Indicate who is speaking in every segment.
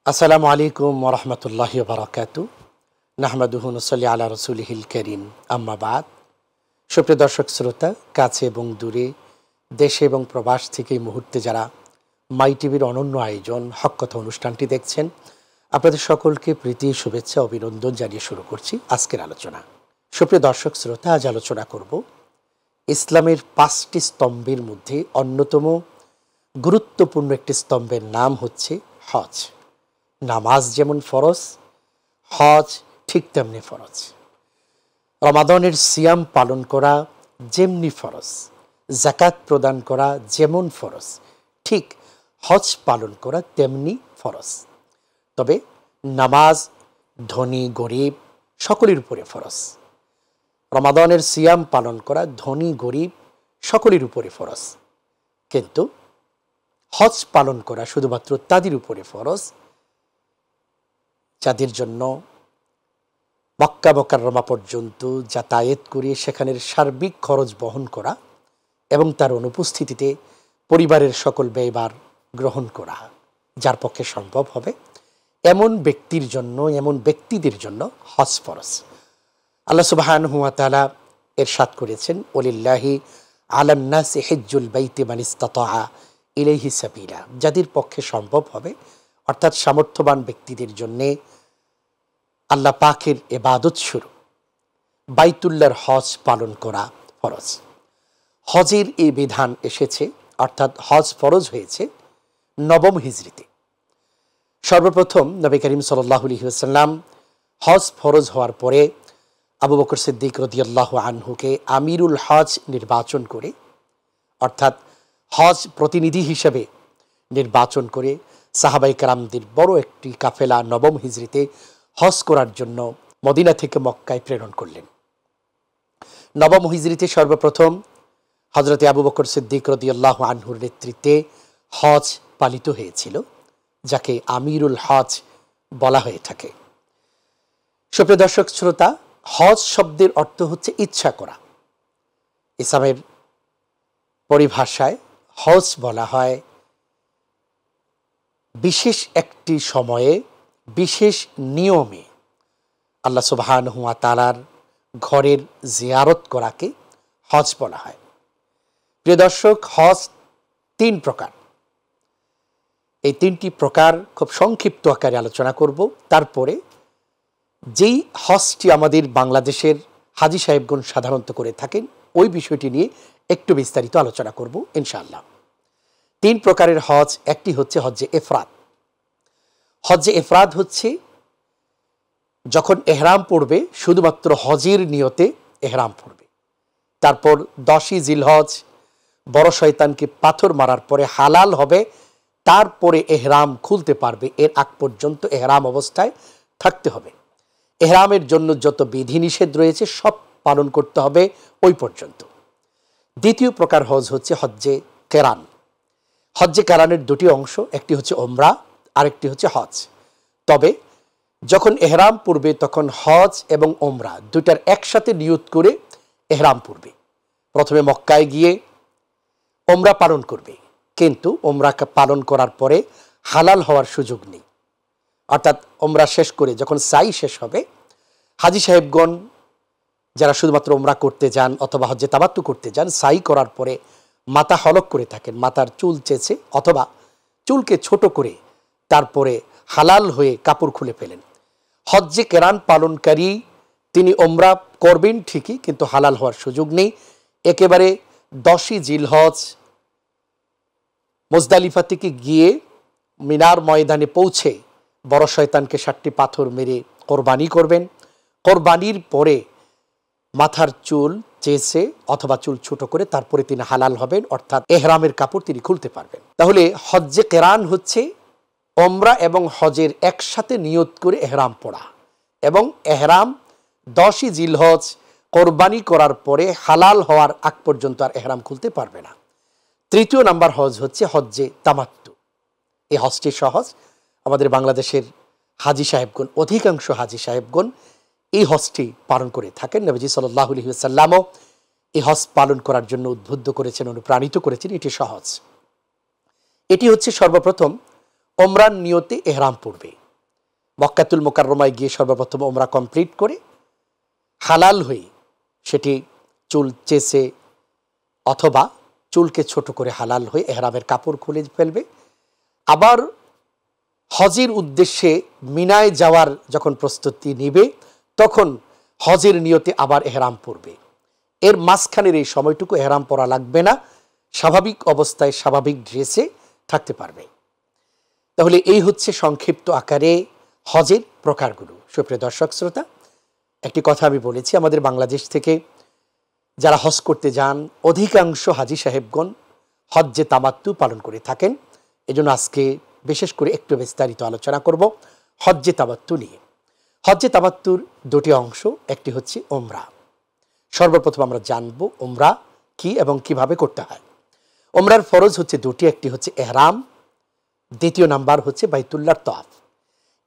Speaker 1: আসসালামু আলাইকুম ওরহমতুল্লাহি বারাকাতু নাহমাদুহু নুসাল্লি আলা রসুলিহিল করিম আম্মা বাদ। সুপ্রিয় দর্শক শ্রোতা, কাছে এবং দূরে, দেশে এবং প্রবাস থেকে এই মুহূর্তে যারা মাই টিভির অনন্য আয়োজন হক কথা অনুষ্ঠানটি দেখছেন, আপনাদের সকলকে প্রীতি, শুভেচ্ছা, অভিনন্দন জানিয়ে শুরু করছি আজকের আলোচনা। সুপ্রিয় দর্শক শ্রোতা, আজ আলোচনা করব ইসলামের 5টি স্তম্ভের মধ্যে অন্যতম গুরুত্বপূর্ণ একটি স্তম্ভের নাম হচ্ছে হজ। নামাজ যেমন ফরজ, হজ ঠিক তেমনি ফরজ। রমাদানের সিয়াম পালন করা যেমনি ফরজ, যাকাত প্রদান করা যেমন ফরজ, ঠিক হজ পালন করা তেমনি ফরজ। তবে নামাজ ধনী গরিব সকলের উপরে ফরজ। রমাদানের সিয়াম পালন করা ধনী গরিব সকলের উপরে ফরজ, কিন্তু হজ পালন করা শুধুমাত্র তাদের উপরে ফরজ যাদের জন্য মক্কা মুকাররমা পর্যন্ত যাতায়াত করে সেখানের সার্বিক খরচ বহন করা এবং তার অনুপস্থিতিতে পরিবারের সকল ব্যয়ভার গ্রহণ করা যার পক্ষে সম্ভব হবে এমন ব্যক্তির জন্য, এমন ব্যক্তিদের জন্য হজ ফরজ। আল্লাহ সুবহানাহু ওয়া তাআলা ইরশাদ করেছেন, ওয়ালিল্লাহি আলান নাসি হিজ্জুল বাইতি মান ইসতাতা ইলাইহি সাবিলা। যাদের পক্ষে সম্ভব হবে, অর্থাৎ সামর্থ্যবান ব্যক্তিদের জন্যে আল্লাহ পাকের ইবাদত শুরু বাইতুল্লাহর হজ পালন করা ফরজ। হজের এই বিধান এসেছে, অর্থাৎ হজ ফরজ হয়েছে 9ম হিজরিতে। সর্বপ্রথম নবী করিম সাল্লাল্লাহু আলাইহি ওয়াসাল্লাম হজ ফরজ হওয়ার পরে আবু বকর সিদ্দিক রাদিয়াল্লাহু আনহুকে আমিরুল হজ নির্বাচন করে, অর্থাৎ হজ প্রতিনিধি হিসেবে নির্বাচন করে সাহাবায়ে কেরামদের বড় একটি কাফেলা 9ম হিজরিতে হজ করার জন্য মদিনা থেকে মক্কায় প্রেরণ করলেন। 9ম হিজরিতে সর্বপ্রথম হযরতে আবু বকর সিদ্দিক রাদিয়াল্লাহু আনহুর নেতৃত্বে হজ পালিত হয়েছিল, যাকে আমিরুল হজ বলা হয়ে থাকে। সুপ্রিয় দর্শক শ্রোতা, হজ শব্দের অর্থ হচ্ছে ইচ্ছা করা। ইসলামের পরিভাষায় হজ বলা হয় বিশেষ একটি সময়ে বিশেষ নিয়মে আল্লাহ সুবহানাহু ওয়া তাআলার ঘরের জিয়ারত করাকে হজ বলা হয়। প্রিয় দর্শক, হজ 3 প্রকার। এই 3টি প্রকার খুব সংক্ষিপ্ত আকারে আলোচনা করব। তারপরে যেই হজটি আমাদের বাংলাদেশের হাজী সাহেবগণ সাধারণত করে থাকেন, ওই বিষয়টি নিয়ে একটু বিস্তারিত আলোচনা করব ইনশাআল্লাহ। 3 প্রকারের হজ। একটি হচ্ছে হজ্জে ইফরাদ। হজ্জে ইফরাদ হচ্ছে যখন এহরাম পড়বে, শুধুমাত্র হজের নিয়তে এহরাম পড়বে। তারপর 10ই জিলহজ বড় শয়তানকে পাথর মারার পরে হালাল হবে, তারপরে এহরাম খুলতে পারবে। এর আগ পর্যন্ত এহরাম অবস্থায় থাকতে হবে। এহরামের জন্য যত বিধিনিষেধ রয়েছে সব পালন করতে হবে ওই পর্যন্ত। দ্বিতীয় প্রকার হজ হচ্ছে হজ্জে কেরান। হজ্জে কেরানের 2টি অংশ, একটি হচ্ছে ওমরা, আরেকটি হচ্ছে হজ। তবে যখন এহরাম পড়বে তখন হজ এবং ওমরা দুটার একসাথে নিয়ত করে এহরাম পড়বে। প্রথমে মক্কায় গিয়ে ওমরা পালন করবে, কিন্তু ওমরা পালন করার পরে হালাল হওয়ার সুযোগ নেই। অর্থাৎ ওমরা শেষ করে যখন সাই শেষ হবে, হাজী সাহেবগণ যারা শুধুমাত্র ওমরা করতে যান অথবা হজ্জে তামাত্তু করতে যান, সাই করার পরে মাথা হলক করে থাকেন, মাথার চুল চেঁচে অথবা চুলকে ছোট করে তারপরে হালাল হয়ে কাপড় খুলে ফেলেন। হজ্জে কেরান পালনকারী তিনি ওমরা করবেন ঠিকই, কিন্তু হালাল হওয়ার সুযোগ নেই। একেবারে 10ই জিলহজ মুজদালিফা থেকে গিয়ে মিনার ময়দানে পৌঁছে বড় শয়তানকে 7টি পাথর মেরে কোরবানি করবেন। কোরবানির পরে মাথার চুল চেঁচে অথবা চুল ছোট করে তারপরে তিনি হালাল হবেন, অর্থাৎ এহরামের কাপড় তিনি খুলতে পারবেন। তাহলে হজ্জে কেরান হচ্ছে ওমরা এবং হজের একসাথে নিয়ত করে এহরাম পড়া, এবং এহরাম 10ই জিলহজ কোরবানি করার পরে হালাল হওয়ার আগ পর্যন্ত আর এহরাম খুলতে পারবে না। তৃতীয় নাম্বার হজ হচ্ছে হজ্জে তামাত্তু। এই হজটি সহজ। আমাদের বাংলাদেশের হাজী সাহেবগণ, অধিকাংশ হাজী সাহেবগণ এই হজটি পালন করে থাকেন। নবীজি সাল্লাল্লাহু আলাইহি ওয়াসাল্লামও এই হজ পালন করার জন্য উদ্বুদ্ধ করেছেন, অনুপ্রাণিত করেছেন। এটি সহজ। এটি হচ্ছে সর্বপ্রথম ওমরার নিয়তে এহরাম পড়বে। মক্কাতুল মুকাররমায় গিয়ে সর্বপ্রথম ওমরা কমপ্লিট করে হালাল হয়ে সেটি চুল চেঁচে অথবা চুলকে ছোট করে হালাল হয়ে এহরামের কাপড় খুলে ফেলবে। আবার হজের উদ্দেশ্যে মিনায় যাওয়ার যখন প্রস্তুতি নিবে তখন হজের নিয়তে আবার এহরাম পড়বে। এর মাঝখানের এই সময়টুকু এহরাম পরা লাগবে না, স্বাভাবিক অবস্থায় স্বাভাবিক ড্রেসে থাকতে পারবে। তাহলে এই হচ্ছে সংক্ষিপ্ত আকারে হজের প্রকারগুলো। সুপ্রিয় দর্শক শ্রোতা, একটি কথা আমি বলেছি, আমাদের বাংলাদেশ থেকে যারা হজ করতে যান অধিকাংশ হাজি সাহেবগণ হজ্জে তামাত্তু পালন করে থাকেন। এজন্য আজকে বিশেষ করে একটু বিস্তারিত আলোচনা করব হজ্জে তামাত্তু নিয়ে। হজ্জে তামাত্তুর দুটি অংশ, একটি হচ্ছে ওমরা। সর্বপ্রথম আমরা জানব ওমরা কি এবং কিভাবে করতে হয়। ওমরার ফরজ হচ্ছে দুটি, একটি হচ্ছে এহরাম, দ্বিতীয় নাম্বার হচ্ছে বাইতুল্লাহর তওয়াফ।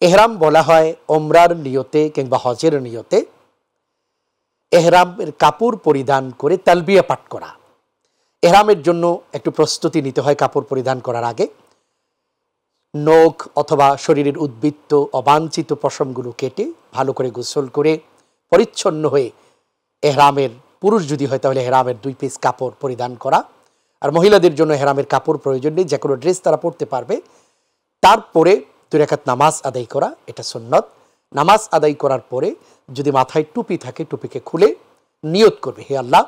Speaker 1: এহরাম বলা হয় ওমরার নিয়তে কিংবা হজের নিয়তে এহরামের কাপড় পরিধান করে তালবিয়া পাঠ করা। এহরামের জন্য একটু প্রস্তুতি নিতে হয় কাপড় পরিধান করার আগে। নখ অথবা শরীরের উদ্বৃত্ত অবাঞ্ছিত পশমগুলো কেটে ভালো করে গোসল করে পরিচ্ছন্ন হয়ে এহরামের, পুরুষ যদি হয় তাহলে এহরামের 2 পিস কাপড় পরিধান করা। আর মহিলাদের জন্য এহরামের কাপড় প্রয়োজন নেই, যে কোনো ড্রেস তারা পরতে পারবে। তারপরে 2 রাকাত নামাজ আদায় করা, এটা সুন্নত। নামাজ আদায় করার পরে যদি মাথায় টুপি থাকে টুপিকে খুলে নিয়ত করবে, হে আল্লাহ,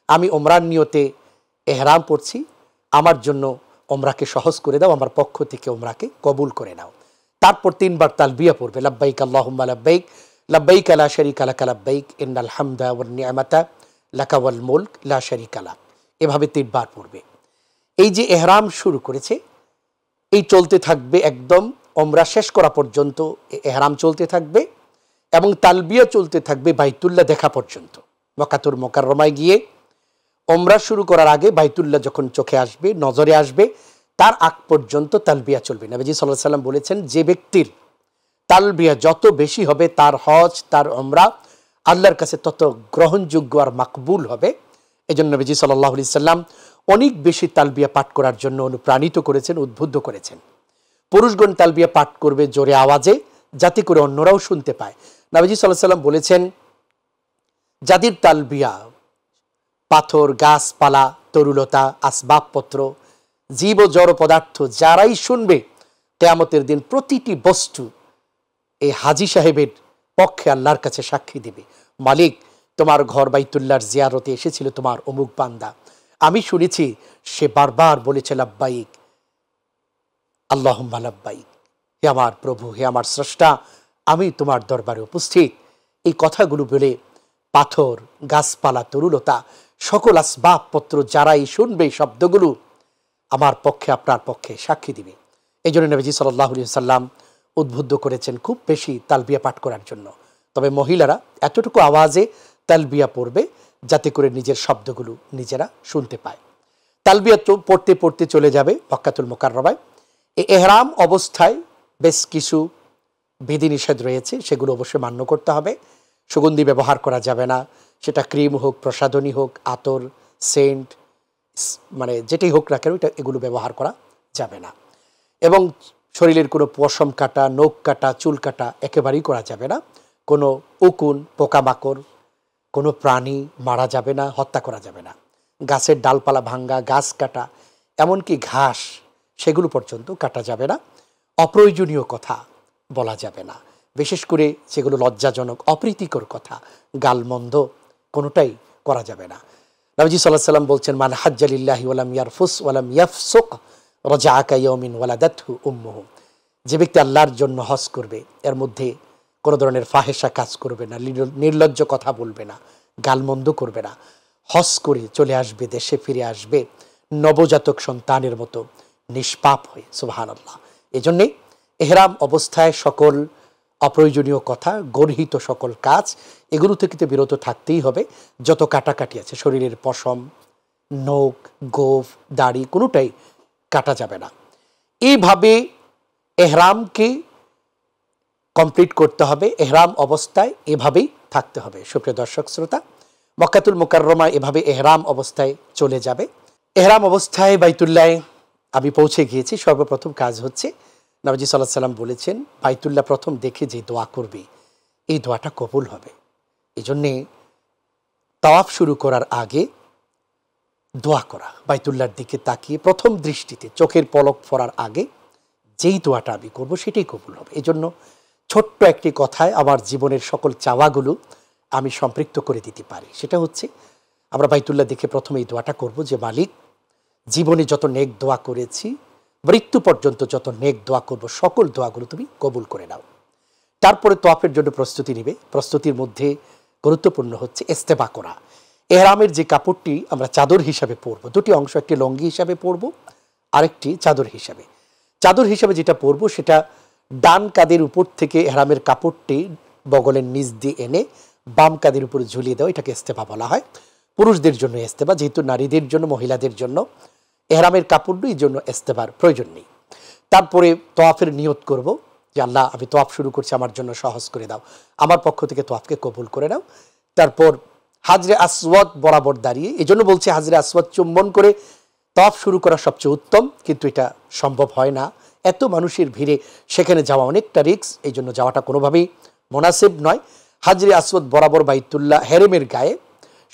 Speaker 1: আমি ওমরার নিয়তে এহরাম পড়ছি, আমার জন্য ওমরাকে সহজ করে দাও, আমার পক্ষ থেকে ওমরাকে কবুল করে নাও। তারপর 3 বার তালবিয়া পড়বে, লাব্বাইক আল্লাহুম্মা লাব্বাইক, লাব্বাইক লা শারীকা লাকা লাব্বাইক, ইন্নাল হামদা ওয়ান নি'মাতা লাকা ওয়াল মুলক লা শারীকা লাক। এভাবে 3 বার পড়বে। এই যে এহরাম শুরু করেছে এই চলতে থাকবে একদম ওমরা শেষ করা পর্যন্ত, এহরাম চলতে থাকবে এবং তালবিয়া চলতে থাকবে বাইতুল্লাহ দেখা পর্যন্ত। মক্কাতুল মুকাররমায় গিয়ে ওমরা শুরু করার আগে বাইতুল্লাহ যখন চোখে আসবে, নজরে আসবে, তার আগ পর্যন্ত তালবিয়া চলবে। নবীজি সাল্লাল্লাহু আলাইহি সাল্লাম বলেছেন, যে ব্যক্তির তালবিয়া যত বেশি হবে তার হজ, তার ওমরা আল্লাহর কাছে তত গ্রহণযোগ্য আর মাকবুল হবে। এজন্য নবীজি সাল্লাল্লাহু আলাইহি সাল্লাম অনেক বেশি তালবিয়া পাঠ করার জন্য অনুপ্রাণিত করেছেন, উদ্বুদ্ধ করেছেন। পুরুষগণ তালবিয়া পাঠ করবে জোরে আওয়াজে, যাতে করে অন্যরাও শুনতে পায়। নবীজি সাল্লাল্লাহু আলাইহি সাল্লাম বলেছেন, যাদের তালবিয়া পাথর, গাছপালা, তরুলতা, আসবাবপত্র, জীব ও জড় পদার্থ যারাই শুনবে, কিয়ামতের দিন প্রতিটি বস্তু এই হাজী সাহেবের পক্ষে আল্লাহর কাছে সাক্ষী দেবে, মালিক, তোমার ঘর বাইতুল্লাহর জিয়ারতে এসেছিল তোমার অমুক বান্দা, আমি শুনেছি সে বারবার বলেছে লাব্বাইক আল্লাহুম্মা লাব্বাইক, হে আমার প্রভু, হে আমার স্রষ্টা, আমি তোমার দরবারে উপস্থিত। এই কথাগুলো বলে পাথর, গাছপালা, তরুলতা, সকল আসবাবপত্র যারাই শুনবে এই শব্দগুলো আমার পক্ষে আপনার পক্ষে সাক্ষী দিবে। এই জন্য নবীজি সাল্লাল্লাহু আলাইহি সাল্লাম উদ্বুদ্ধ করেছেন খুব বেশি তালবিয়া পাঠ করার জন্য। তবে মহিলারা এতটুকু আওয়াজে তালবিয়া পড়বে যাতে করে নিজের শব্দগুলো নিজেরা শুনতে পায়। তালবিয়া তো পড়তে পড়তে চলে যাবে মক্কাতুল মুকাররমায়। এই এহরাম অবস্থায় বেশ কিছু বিধিনিষেধ রয়েছে, সেগুলো অবশ্যই মান্য করতে হবে। সুগন্ধি ব্যবহার করা যাবে না, সেটা ক্রিম হোক, প্রসাধনী হোক, আতর, সেন্ট, মানে যেটাই হোক না কেন এগুলো ব্যবহার করা যাবে না। এবং শরীরের কোনো পশম কাটা, নখ কাটা, চুল কাটা একেবারেই করা যাবে না। কোনো উকুন, পোকামাকড়, কোনো প্রাণী মারা যাবে না, হত্যা করা যাবে না। গাছের ডালপালা ভাঙ্গা, গাছ কাটা, এমনকি ঘাস, সেগুলো পর্যন্ত কাটা যাবে না। অপ্রয়োজনীয় কথা বলা যাবে না, বিশেষ করে যেগুলো লজ্জাজনক, অপ্রীতিকর কথা, গালমন্দ, কোনোটাই করা যাবে না। নবীজি সাল্লাল্লাহু আলাইহি সাল্লাম বলছেন, মান হাজ্জা লিল্লাহি ওয়ালাম ইয়ারফুস ওয়ালাম ইয়াফসুক রাজা কাইয়মিন ওয়ালাদাতহু উম্মুহু। যে ব্যক্তি আল্লাহর জন্য হজ করবে, এর মধ্যে কোনো ধরনের ফাহেসা কাজ করবে না, নির্লজ্জ কথা বলবে না, গালমন্দ করবে না, হজ করে চলে আসবে, দেশে ফিরে আসবে নবজাতক সন্তানের মতো নিষ্পাপ হয়ে। সুবহানাল্লাহ। এজন্যে এহরাম অবস্থায় সকল অপ্রয়োজনীয় কথা, গর্হিত সকল কাজ, এগুলো থেকে তো বিরত থাকতেই হবে। যত কাটাকাটি আছে, শরীরের পশম, নখ, গোঁফ, দাড়ি, কোনোটাই কাটা যাবে না। এইভাবে এহরামকে কমপ্লিট করতে হবে। এহরাম অবস্থায় এভাবেই থাকতে হবে। সুপ্রিয় দর্শক শ্রোতা, মক্কাতুল মুকাররমা এভাবে এহরাম অবস্থায় চলে যাবে। এহরাম অবস্থায় বাইতুল্লাহ আমি পৌঁছে গিয়েছি। সর্বপ্রথম কাজ হচ্ছে নবীজি সাল্লাল্লাহু আলাইহি সাল্লাম বলেছেন, বাইতুল্লাহ প্রথম দেখে যে দোয়া করবে এই দোয়াটা কবুল হবে। এই জন্যে তাওয়াফ শুরু করার আগে দোয়া করা, বাইতুল্লাহর দিকে তাকিয়ে প্রথম দৃষ্টিতে চোখের পলক পড়ার আগে যেই দোয়াটা আমি করবো সেটাই কবুল হবে। এই জন্য ছোট্ট একটি কথায় আমার জীবনের সকল চাওয়াগুলো আমি সম্পৃক্ত করে দিতে পারি। সেটা হচ্ছে, আমরা বাইতুল্লাহ দেখে প্রথমে এই দোয়াটা করব যে, মালিক, জীবনে যত নেক দোয়া করেছি, মৃত্যু পর্যন্ত যত নেক দোয়া করব, সকল দোয়াগুলো তুমি কবুল করে নাও। তারপরে তোয়াফের জন্য প্রস্তুতি নেবে। প্রস্তুতির মধ্যে গুরুত্বপূর্ণ হচ্ছে ইস্তেবা করা। এহরামের যে কাপড়টি আমরা চাদর হিসাবে পরবো, দুটি অংশ, একটি লঙ্গি হিসাবে পরবো, আরেকটি চাদর হিসাবে। চাদর হিসাবে যেটা পরবো সেটা ডান কাঁধের উপর থেকে এহরামের কাপড়টি বগলের নিচ দিয়ে এনে বাম কাঁধের উপরে ঝুলিয়ে দেওয়া, এটাকে ইস্তেবা বলা হয়। পুরুষদের জন্য ইস্তেবা, যেহেতু নারীদের জন্য, মহিলাদের জন্য এহরামের কাপড়ই জন্য ইস্তেবার প্রয়োজন নেই। তারপরে তোয়াফের নিয়ত করব যে, আল্লাহ, আমি তোয়াফ শুরু করছি, আমার জন্য সহজ করে দাও, আমার পক্ষ থেকে তোয়াফকে কবুল করে নাও। তারপর হাজরে আসওয়াদ বরাবর দাঁড়িয়ে, এই জন্য বলছি হাজরে আসওয়াদ চুম্বন করে তোয়াফ শুরু করা সবচেয়ে উত্তম, কিন্তু এটা সম্ভব হয় না, এত মানুষের ভিড়ে সেখানে যাওয়া অনেকটা রিস্ক, এই জন্য যাওয়াটা কোনোভাবেই মুনাসিব নয়। হাজরে আসওয়াদ বরাবর বাইতুল্লাহ হেরেমের গায়ে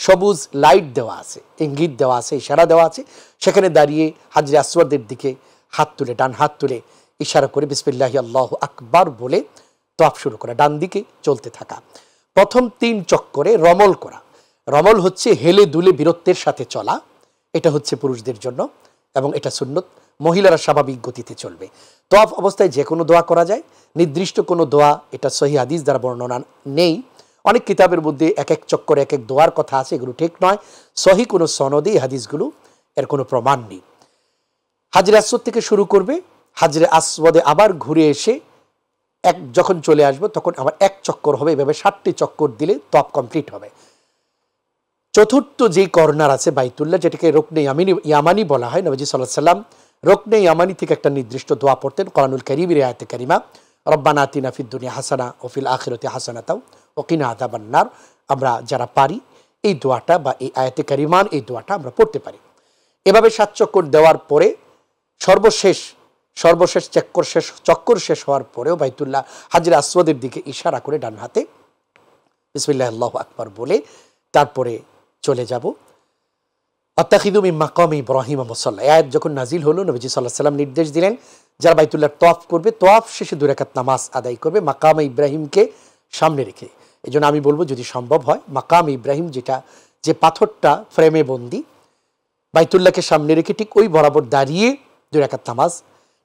Speaker 1: সবুজ লাইট দেওয়া আছে, ইঙ্গিত দেওয়া আছে, ইশারা দেওয়া আছে, সেখানে দাঁড়িয়ে হাজরে আসওয়াদের দিকে হাত তুলে, ডান হাত তুলে ইশারা করে বিসমিল্লাহি আল্লাহু আকবার বলে তোয়াফ শুরু করা, ডান দিকে চলতে থাকা। প্রথম 3 চক্করে রমল করা। রমল হচ্ছে হেলে দুলে বীরত্বের সাথে চলা, এটা হচ্ছে পুরুষদের জন্য এবং এটা সুন্নত। মহিলারা স্বাভাবিক গতিতে চলবে। তোয়াফ অবস্থায় যে কোনো দোয়া করা যায়, নির্দিষ্ট কোনো দোয়া এটা সহি হাদিস দ্বারা বর্ণনা নেই। অনেক কিতাবের মধ্যে এক এক চক্করে এক এক দোয়ার কথা আছে, এগুলো ঠিক নয়। সহি কোনো সনদে হাদিসগুলো এর কোনো প্রমাণ নেই। হাজরে আসওয়াদ থেকে শুরু করবে, হাজরে আসওয়াদে আবার ঘুরে এসে যখন চলে আসবো তখন আবার 1 চক্কর হবে। এভাবে 60টি চক্কর দিলে তোয়াফ কমপ্লিট হবে। চতুর্থ যে কর্নার আছে বাইতুল্লাহ, যেটাকে রুকনে ইয়ামানি বলা হয়, নবীজি সাল্লাল্লাহু আলাইহি সাল্লাম রুকনে ইয়ামানি থেকে একটা নির্দিষ্ট দোয়া পড়তেন, কোরআনুল কারীমের আয়াতে কারিমা, রব্বানা আতিনা ফিদ দুনিয়া হাসানা ওয়া ফিল আখিরাতি হাসানাতাও ওয়া কিনা আযাবান নার। আমরা যারা পারি এই দোয়াটা বা এই আয়াতে কারিমান এই দোয়াটা আমরা পড়তে পারি। এভাবে 7 চক্কর দেওয়ার পরে সর্বশেষ চক্কর শেষ হওয়ার পরেও বাইতুল্লাহ হাজরে আসওয়াদের দিকে ইশারা করে ডান হাতে বিসমিল্লাহ আল্লাহু আকবার বলে তারপরে চলে যাব। আত্তাখিযু মিন মাকামি ইব্রাহিম মুসাল্লা, এই আয়াত যখন নাজিল হলো, নবীজি সাল্লাল্লাহু আলাইহি সাল্লাম নির্দেশ দিলেন যারা বাইতুল্লাহর তোয়াফ করবে, তোয়াফ শেষে 2 রাকাত নামাজ আদায় করবে মাকামে ইব্রাহিমকে সামনে রেখে। এই জন্য আমি বলবো, যদি সম্ভব হয়, মাকাম ইব্রাহিম যে পাথরটা ফ্রেমে বন্দি, বাইতুল্লাহকে সামনে রেখে ঠিক ওই বরাবর দাঁড়িয়ে 2 রাকাত নামাজ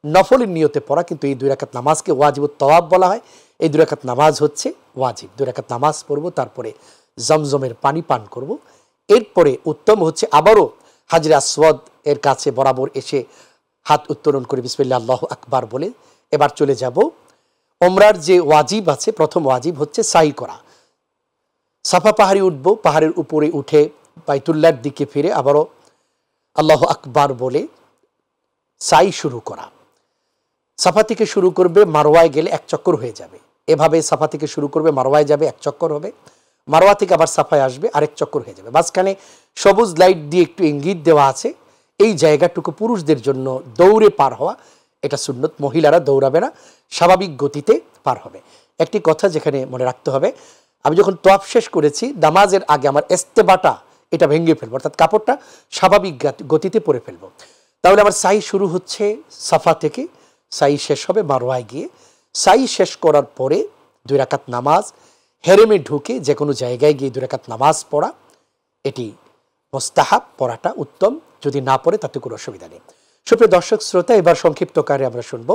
Speaker 1: নফলের নিয়তে পড়া। কিন্তু এই 2 রাকাত নামাজকে ওয়াজিবুত তওয়াব বলা হয়। এই 2 রাকাত নামাজ হচ্ছে ওয়াজিব। 2 রাকাত নামাজ পড়বো, তারপরে জমজমের পানি পান করব। এরপরে উত্তম হচ্ছে আবারও হাজরে আসওয়াদ এর কাছে বরাবর এসে হাত উত্তোলন করে বিসমিল্লাহ আল্লাহু আকবার বলে এবার চলে যাব। ওমরার যে ওয়াজিব আছে, প্রথম ওয়াজিব হচ্ছে সাই করা। সাফা পাহাড়ে উঠবো, পাহাড়ের উপরে উঠে বাইতুল্লাহর দিকে ফিরে আবারও আল্লাহু আকবার বলে সাই শুরু করা। সাফা থেকে শুরু করবে, মারওয়ায় গেলে 1 চক্কর হয়ে যাবে। এভাবে সাফা থেকে শুরু করবে, মারওয়ায় যাবে, 1 চক্কর হবে। মারওয়া থেকে আবার সাফায় আসবে, আরেক চক্কর হয়ে যাবে। মাঝখানে সবুজ লাইট দিয়ে একটু ইঙ্গিত দেওয়া আছে, এই জায়গাটুকু পুরুষদের জন্য দৌড়ে পার হওয়া, এটা সুন্নত। মহিলারা দৌড়াবে না, স্বাভাবিক গতিতে পার হবে। একটি কথা যেখানে মনে রাখতে হবে, আমি যখন তোয়াফ শেষ করেছি, নামাজের আগে আমার ইস্তেবাটা এটা ভেঙে ফেলবো, অর্থাৎ কাপড়টা স্বাভাবিক গতিতে পরে ফেলবো। তাহলে আমার সাই শুরু হচ্ছে সাফা থেকে, সাই শেষ হবে মারওয়ায় গিয়ে। সাই শেষ করার পরে 2 রাকাত নামাজ, হেরেমে ঢুকে যে কোনো জায়গায় গিয়ে 2 রাকাত নামাজ পড়া, এটি মুস্তাহাব, পড়াটা উত্তম। যদি না পড়ে তাতে কোনো অসুবিধা নেই। সুপ্রিয় দর্শক শ্রোতা, এবার সংক্ষিপ্তকারে আমরা শুনব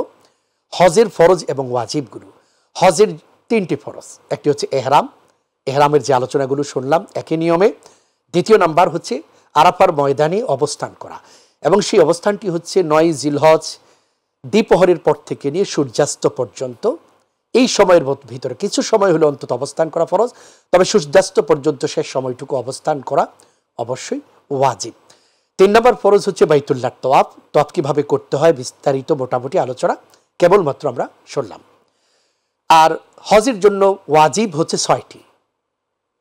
Speaker 1: হজের ফরজ এবং ওয়াজিবগুলো। হজের 3টি ফরজ, একটি হচ্ছে এহরাম, এহরামের যে আলোচনাগুলো শুনলাম একই নিয়মে। দ্বিতীয় নাম্বার হচ্ছে আরাফার ময়দানে অবস্থান করা, এবং সেই অবস্থানটি হচ্ছে 9 জিলহজ দ্বিপ্রহরের পর থেকে নিয়ে সূর্যাস্ত পর্যন্ত। এই সময়ের ভিতরে কিছু সময় হলে অন্তত অবস্থান করা ফরজ, তবে সূর্যাস্ত পর্যন্ত শেষ সময়টুকু অবস্থান করা অবশ্যই ওয়াজিব। 3 নম্বর ফরজ হচ্ছে বাইতুল্লাহ তোয়াফ। তোয়াফ কিভাবে করতে হয় বিস্তারিত মোটামুটি আলোচনা কেবলমাত্র আমরা শুনলাম। আর হজের জন্য ওয়াজিব হচ্ছে 6টি।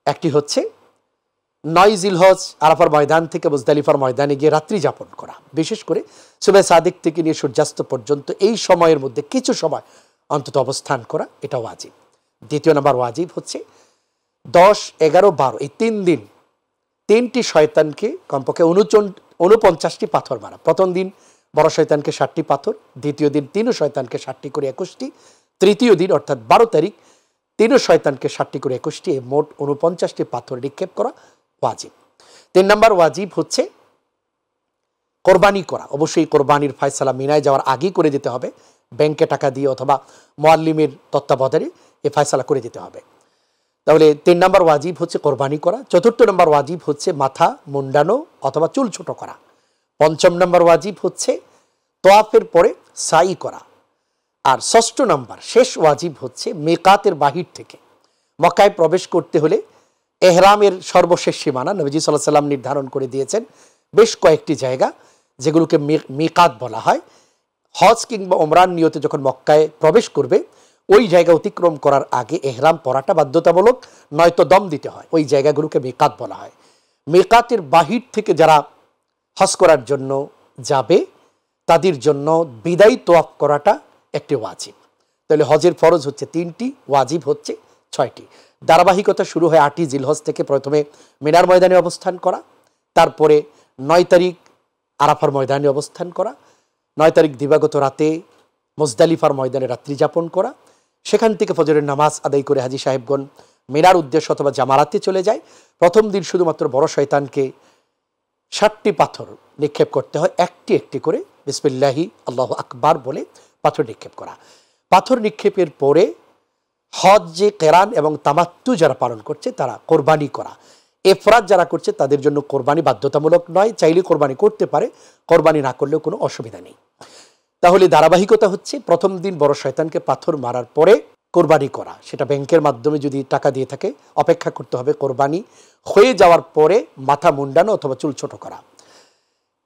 Speaker 1: একটি হচ্ছে 9 জিলহজ আরাফার ময়দান থেকে মুজদালিফার ময়দানে গিয়ে রাত্রি যাপন করা, বিশেষ করে সুবহে সাদিক থেকে নিয়ে সূর্যাস্ত পর্যন্ত এই সময়ের মধ্যে কিছু সময় অন্তত অবস্থান করা, এটা ওয়াজিব। দ্বিতীয় নম্বর ওয়াজিব হচ্ছে 10, 11, 12 এই 3 দিন 3টি শয়তানকে কমপক্ষে 49টি পাথর মারা। প্রথম দিন বড় শয়তানকে 60টি পাথর, দ্বিতীয় দিন 3 শয়তানকে 60টি করে 21টি, তৃতীয় দিন অর্থাৎ 12 তারিখ 3 শয়তানকে 60টি করে 21টি, মোট 49টি পাথর নিক্ষেপ করা ওয়াজিব। 3 নম্বর ওয়াজিব হচ্ছে কোরবানি করা। অবশ্যই কোরবানির ফয়সালা মিনায় যাওয়ার আগেই করে দিতে হবে, ব্যাংকে টাকা দিয়ে অথবা মুআল্লিমের তত্ত্বাবধানে এই ফয়সালা করে দিতে হবে। তাহলে 3 নম্বর ওয়াজিব হচ্ছে কোরবানি করা। 4th নম্বর ওয়াজিব হচ্ছে মাথা মুন্ডানো অথবা চুল ছোট করা। 5ম নম্বর ওয়াজিব হচ্ছে তোয়াফের পরে সাই করা। আর 6ষ্ঠ নম্বর শেষ ওয়াজিব হচ্ছে মিকাতের বাহির থেকে মক্কায় প্রবেশ করতে হলে এহরামের সর্বশেষ সীমানা নবীজি সাল্লাল্লাহু আলাইহি সাল্লাম নির্ধারণ করে দিয়েছেন বেশ কয়েকটি জায়গা, যেগুলোকে মিকাত বলা হয়। হজ কিংবা ওমরার নিয়তে যখন মক্কায় প্রবেশ করবে ওই জায়গা অতিক্রম করার আগে এহরাম পরাটা বাধ্যতামূলক, নয়তো দম দিতে হয়। ওই জায়গাগুলোকে মিকাত বলা হয়। মিকাতের বাহির থেকে যারা হজ করার জন্য যাবে তাদের জন্য বিদায়ী তোয়াফ করাটা একটি ওয়াজিব। তাহলে হজের ফরজ হচ্ছে 3টি, ওয়াজিব হচ্ছে 6টি। ধারাবাহিকতা শুরু হয় 8ই জিলহজ থেকে। প্রথমে মিনার ময়দানে অবস্থান করা, তারপরে 9 তারিখ আরাফার ময়দানে অবস্থান করা, 9 তারিখ দিবাগত রাতে মুজদালিফার ময়দানে রাত্রি যাপন করা, সেখান থেকে ফজরের নামাজ আদায় করে হাজী সাহেবগণ মিনার উদ্দেশ্য অথবা জামারাতে চলে যায়। প্রথম দিন শুধুমাত্র বড় শয়তানকে 60টি পাথর নিক্ষেপ করতে হয়, একটি একটি করে বিসমিল্লাহি আল্লাহু আকবার বলে পাথর নিক্ষেপ করা। পাথর নিক্ষেপের পরে হজ যে কেরান এবং তামাত্তু যারা পালন করছে তারা কোরবানি করা। এফরাদ যারা করছে তাদের জন্য কোরবানি বাধ্যতামূলক নয়, চাইলে কোরবানি করতে পারে, কোরবানি না করলেও কোনো অসুবিধা নেই। তাহলে ধারাবাহিকতা হচ্ছে প্রথম দিন বড় শয়তানকে পাথর মারার পরে কোরবানি করা, সেটা ব্যাংকের মাধ্যমে যদি টাকা দিয়ে থাকে অপেক্ষা করতে হবে কোরবানি হয়ে যাওয়ার পরে মাথা মুন্ডানো অথবা চুল ছোট করা,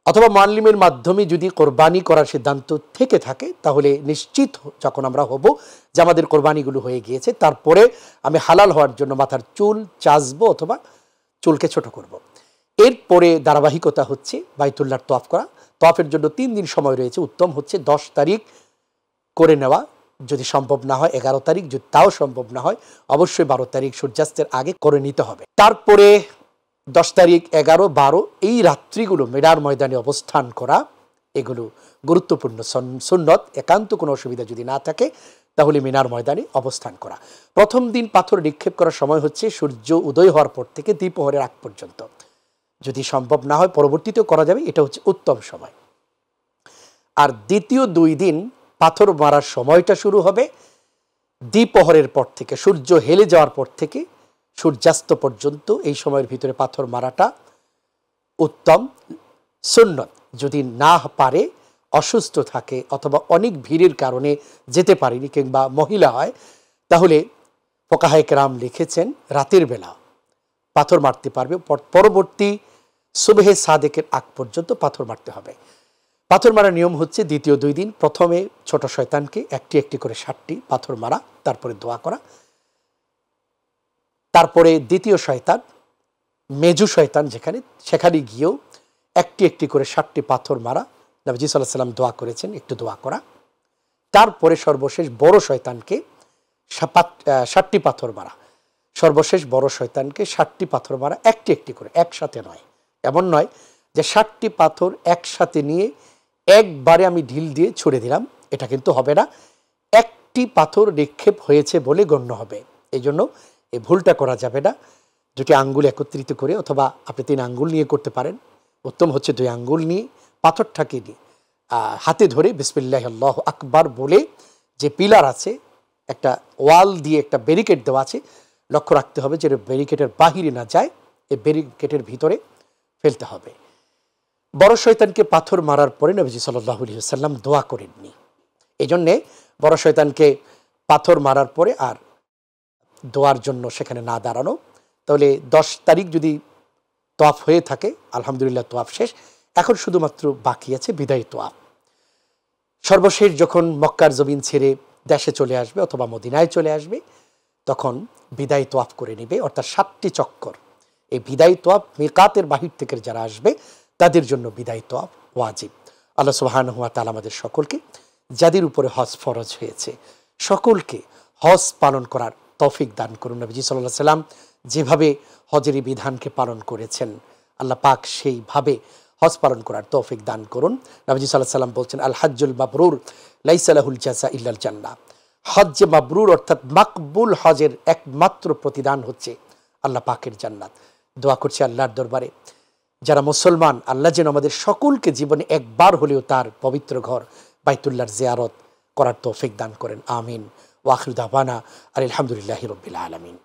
Speaker 1: অথবা মুআল্লিমের মাধ্যমে যদি কোরবানি করার সিদ্ধান্ত থেকে থাকে তাহলে নিশ্চিত যখন আমরা হব যে আমাদের কোরবানিগুলো হয়ে গিয়েছে, তারপরে আমি হালাল হওয়ার জন্য মাথার চুল চাচবো অথবা চুলকে ছোট করব। এরপরে ধারাবাহিকতা হচ্ছে বাইতুল্লাহর তওয়াফ করা। তওয়াফের জন্য 3 দিন সময় রয়েছে। উত্তম হচ্ছে 10 তারিখ করে নেওয়া, যদি সম্ভব না হয় 11 তারিখ, যদি তাও সম্ভব না হয় অবশ্যই 12 তারিখ সূর্যাস্তের আগে করে নিতে হবে। তারপরে 10 তারিখ 11, 12 এই রাত্রিগুলো মিনার ময়দানে অবস্থান করা, এগুলো গুরুত্বপূর্ণ সুন্নত। একান্ত কোনো অসুবিধা যদি না থাকে তাহলে মিনার ময়দানে অবস্থান করা। প্রথম দিন পাথর নিক্ষেপ করার সময় হচ্ছে সূর্য উদয় হওয়ার পর থেকে দ্বিপ্রহরের আগ পর্যন্ত, যদি সম্ভব না হয় পরবর্তীতেও করা যাবে, এটা হচ্ছে উত্তম সময়। আর দ্বিতীয় 2 দিন পাথর মারার সময়টা শুরু হবে দ্বিপ্রহরের পর থেকে, সূর্য হেলে যাওয়ার পর থেকে সূর্যাস্ত পর্যন্ত। এই সময়ের ভিতরে পাথর মারাটা উত্তম সুন্নত। যদি না পারে, অসুস্থ থাকে অথবা অনেক ভিড়ের কারণে যেতে পারেনি কিংবা মহিলা হয়, তাহলে ফুকাহায়ে কেরাম লিখেছেন রাতের বেলা পাথর মারতে পারবে, পরবর্তী সুবহে সাদেকের আগ পর্যন্ত পাথর মারতে হবে। পাথর মারার নিয়ম হচ্ছে দ্বিতীয় 2 দিন প্রথমে ছোট শয়তানকে একটি একটি করে 60টি পাথর মারা, তারপরে দোয়া করা, তারপরে দ্বিতীয় শয়তান মেজু শয়তান সেখানে গিয়েও একটি একটি করে 60টি পাথর মারা, নবীজি সাল্লাল্লাহু আলাইহি সাল্লাম দোয়া করেছেন, একটু দোয়া করা। তারপরে সর্বশেষ বড় শয়তানকে 60টি পাথর মারা, সর্বশেষ বড় শয়তানকে 60টি পাথর মারা, একটি একটি করে, একসাথে নয়। এমন নয় যে 60টি পাথর একসাথে নিয়ে একবারে আমি ঢিল দিয়ে ছুড়ে দিলাম, এটা কিন্তু হবে না। একটি পাথর নিক্ষেপ হয়েছে বলে গণ্য হবে। এই জন্য এই ভুলটা করা যাবে না। 2টি আঙ্গুল একত্রিত করে, অথবা আপনি 3 আঙ্গুল নিয়ে করতে পারেন, উত্তম হচ্ছে 2 আঙ্গুল নিয়ে পাথরটাকে নিয়ে হাতে ধরে বিসমিল্লাহি আল্লাহু আকবার বলে, যে পিলার আছে একটা ওয়াল দিয়ে একটা ব্যারিকেড দেওয়া আছে, লক্ষ্য রাখতে হবে যে ব্যারিকেডের বাহিরে না যায়, এই ব্যারিকেডের ভিতরে ফেলতে হবে। বড় শয়তানকে পাথর মারার পরে নবীজি সাল্লাল্লাহু আলাইহি ওয়াসাল্লাম দোয়া করেননি, এই জন্যে বড় শয়তানকে পাথর মারার পরে আর দোয়ার জন্য সেখানে না দাঁড়ানো। তাহলে 10 তারিখ যদি তোয়াফ হয়ে থাকে, আলহামদুলিল্লাহ তোয়াফ শেষ, এখন শুধুমাত্র বাকি আছে বিদায়ী তোয়াফ। সর্বশেষ যখন মক্কার জমিন ছেড়ে দেশে চলে আসবে অথবা মদিনায় চলে আসবে, তখন বিদায়ী তোয়াফ করে নেবে, অর্থাৎ 7টি চক্কর। এই বিদায়ী তওয়াফ মিকাতের বাহির থেকে যারা আসবে তাদের জন্য বিদায়ী তওয়াফ ওয়াজিব। আল্লাহ সুবহানাহু ওয়া তাআলা আমাদের সকলকে, যাদের উপরে হজ ফরজ হয়েছে, সকলকে হজ পালন করার তৌফিক দান করুন। নবীজি সাল্লাল্লাহু আলাইহি সাল্লাম যেভাবে হজের বিধানকে পালন করেছেন, আল্লাহ পাক সেইভাবে হজ পালন করার তৌফিক দান করুন। নবীজি সাল্লাল্লাহু আলাইহি সাল্লাম বলছেন, আল হাজ্জুল মাবরুর লাইসা লাহুল জাযা ইল্লাল জান্নাহ। হজ মাবরুর অর্থাৎ মাকবুল হজের একমাত্র প্রতিদান হচ্ছে আল্লাহ পাকের জান্নাত। দোয়া করছি আল্লাহর দরবারে, যারা মুসলমান, আল্লাহ যেন আমাদের সকলকে জীবনে একবার হলেও তার পবিত্র ঘর বাইতুল্লাহর জিয়ারত করার তৌফিক দান করেন। আমিন। ওয়া আখিরু দাওয়ানা আলহামদুলিল্লাহি রাব্বিল আলামিন।